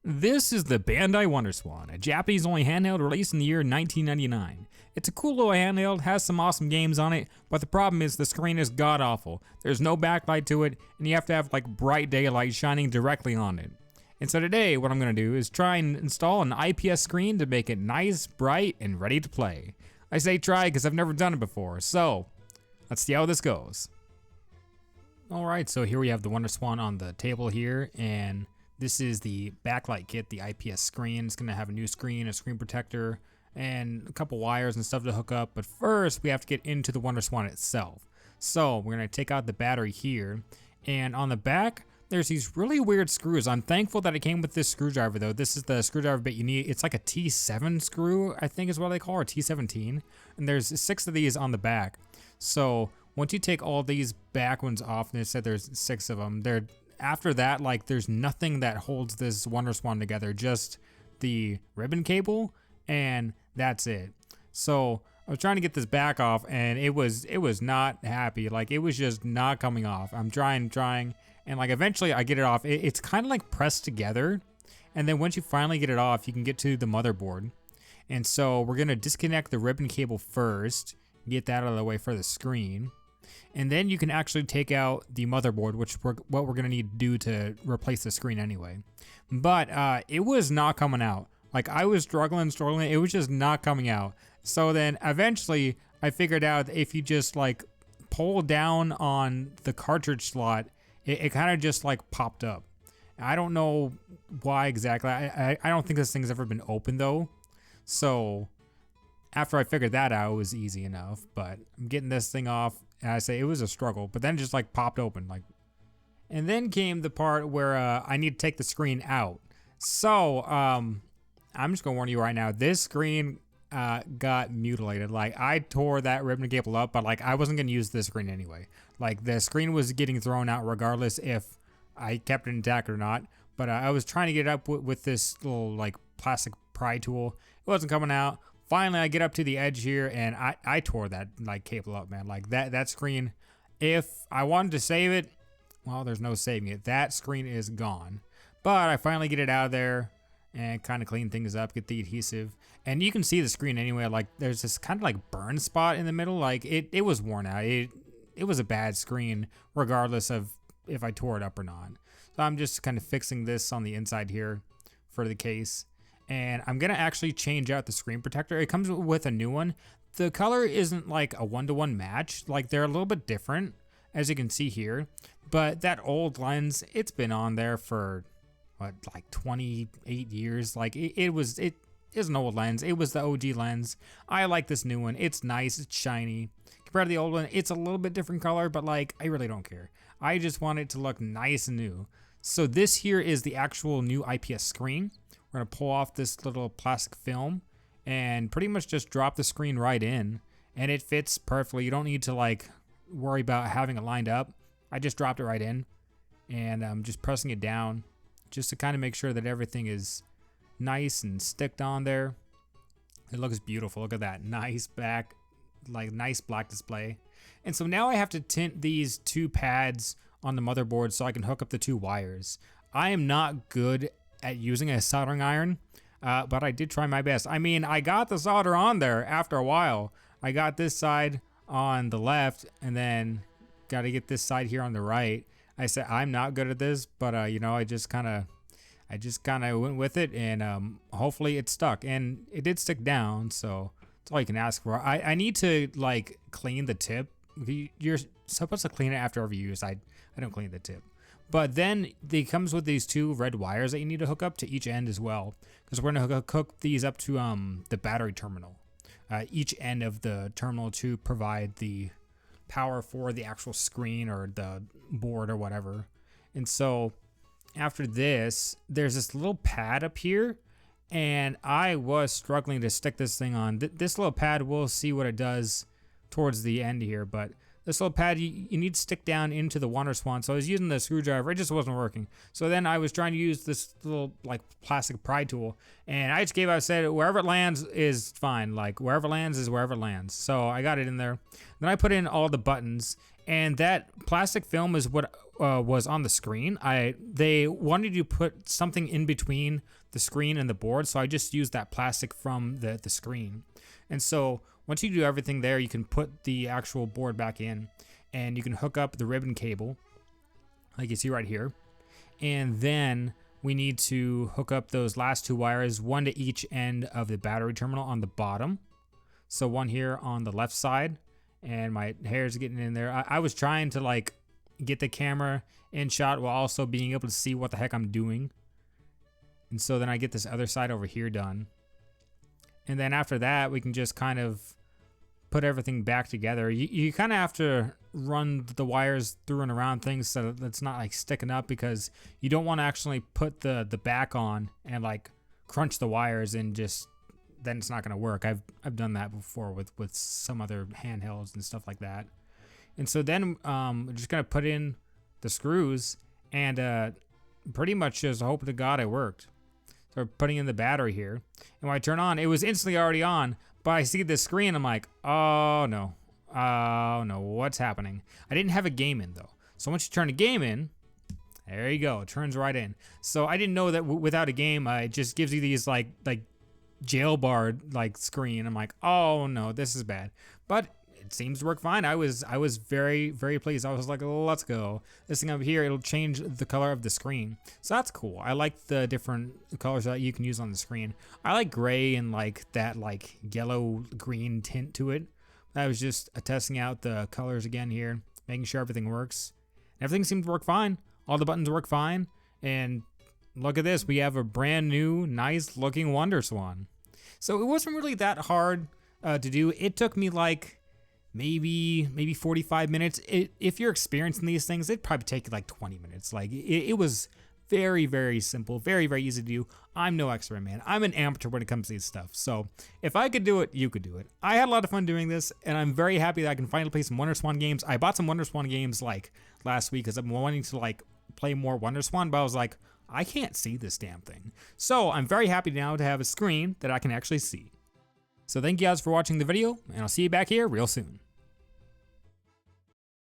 This is the Bandai WonderSwan, a Japanese-only handheld released in the year 1999. It's a cool little handheld, has some awesome games on it, but the problem is the screen is god-awful. There's no backlight to it, and you have to have like bright daylight shining directly on it. And so today, what I'm going to do is try and install an IPS screen to make it nice, bright, and ready to play. I say try because I've never done it before, so let's see how this goes. Alright, so here we have the WonderSwan on the table here, and this is the backlight kit, the IPS screen. It's going to have a new screen, a screen protector, and a couple wires and stuff to hook up. But first, we have to get into the WonderSwan itself. So we're going to take out the battery here, and on the back, there's these really weird screws. I'm thankful that it came with this screwdriver though. This is the screwdriver bit you need. It's like a T7 screw, I think is what they call it, or T17. And there's 6 of these on the back. So once you take all these back ones off, and they said there's 6 of them, after that, like, there's nothing that holds this WonderSwan together, just the ribbon cable, and that's it. So I was trying to get this back off, and it was not happy. Like, it was just not coming off. I'm trying, and like eventually I get it off. It's kind of like pressed together, and then once you finally get it off, you can get to the motherboard. And so we're gonna disconnect the ribbon cable first, get that out of the way for the screen. And then you can actually take out the motherboard, which what we're going to need to do to replace the screen anyway. But it was not coming out. Like, I was struggling, it was just not coming out. So then eventually I figured out that if you just like pull down on the cartridge slot, it kind of just like popped up. I don't know why exactly. I don't think this thing's ever been opened though. So after I figured that out, it was easy enough. But I'm getting this thing off. And I say it was a struggle, but then it just like popped open, like. And then came the part where I need to take the screen out. So I'm just gonna warn you right now, this screen got mutilated. Like, I tore that ribbon cable up, but like I wasn't gonna use this screen anyway. Like, the screen was getting thrown out regardless if I kept it intact or not. But I was trying to get it up with this little like plastic pry tool. It wasn't coming out. Finally, I get up to the edge here, and I tore that like cable up, man. Like, that screen, if I wanted to save it, well, there's no saving it. That screen is gone. But I finally get it out of there and kind of clean things up, get the adhesive. And you can see the screen anyway. Like, there's this kind of like burn spot in the middle. Like, it was worn out. It was a bad screen, regardless of if I tore it up or not. So I'm just kind of fixing this on the inside here for the case. And I'm gonna actually change out the screen protector. It comes with a new one. The color isn't like a one-to-one match. Like, they're a little bit different, as you can see here. But that old lens, it's been on there for what, like 28 years. Like, it is an old lens. It was the OG lens. I like this new one. It's nice, it's shiny. Compared to the old one, it's a little bit different color, but like, I really don't care. I just want it to look nice and new. So this here is the actual new IPS screen. We're gonna pull off this little plastic film and pretty much just drop the screen right in, and it fits perfectly. You don't need to like worry about having it lined up. I just dropped it right in, and I'm just pressing it down just to kind of make sure that everything is nice and sticked on there. It looks beautiful. Look at that nice back, like nice black display. And so now I have to tint these 2 pads on the motherboard so I can hook up the 2 wires. I am not good at using a soldering iron, but I did try my best. I mean, I got the solder on there after a while. I got this side on the left, and then got to get this side here on the right. I said I'm not good at this, but you know, I just kind of went with it, and hopefully it stuck, and it did stick down. So that's all you can ask for. I need to like clean the tip. You're supposed to clean it after every use. I don't clean the tip. But then it comes with these 2 red wires that you need to hook up to each end as well, because we're going to hook these up to the battery terminal. Each end of the terminal to provide the power for the actual screen or the board or whatever. And so after this, there's this little pad up here, and I was struggling to stick this thing on. This little pad, we'll see what it does towards the end here, but this little pad, you need to stick down into the WonderSwan. So I was using the screwdriver, it just wasn't working. So then I was trying to use this little like plastic pry tool, and I just gave out, said wherever it lands is fine. Like, wherever it lands is wherever it lands. So I got it in there. Then I put in all the buttons, and that plastic film is what was on the screen. They wanted you to put something in between the screen and the board, so I just used that plastic from the screen. And so once you do everything there, you can put the actual board back in, and you can hook up the ribbon cable, like you see right here. And then we need to hook up those last 2 wires, one to each end of the battery terminal on the bottom. So one here on the left side, and my hair's getting in there. I was trying to like get the camera in shot while also being able to see what the heck I'm doing. And so then I get this other side over here done. And then after that, we can just kind of put everything back together. You kind of have to run the wires through and around things so that it's not like sticking up, because you don't want to actually put the back on and like crunch the wires and just then it's not going to work. I've done that before with some other handhelds and stuff like that. And so then we're just going to put in the screws and pretty much just hope to God it worked. So we're putting in the battery here, and when I turn on, it was instantly already on, but I see the screen, I'm like, oh no, what's happening? I didn't have a game in though. So once you turn a game in, there you go, it turns right in. So I didn't know that without a game, it just gives you these like jail barred like screen. I'm like, oh no, this is bad. But it seems to work fine. I was very, very pleased. I was like, let's go. This thing over here, it'll change the color of the screen. So that's cool. I like the different colors that you can use on the screen. I like gray and like that like yellow green tint to it. I was just testing out the colors again here, making sure everything works. Everything seemed to work fine. All the buttons work fine. And look at this. We have a brand new, nice looking WonderSwan. So it wasn't really that hard to do. It took me like maybe 45 minutes. If you're experiencing these things, it'd probably take you like 20 minutes. Like it was very, very simple, very, very easy to do. I'm no expert, man. I'm an amateur when it comes to this stuff. So if I could do it, you could do it. I had a lot of fun doing this, and I'm very happy that I can finally play some WonderSwan games. I bought some WonderSwan games like last week because I'm wanting to like play more WonderSwan, but I was like, I can't see this damn thing. So I'm very happy now to have a screen that I can actually see. So thank you guys for watching the video, and I'll see you back here real soon.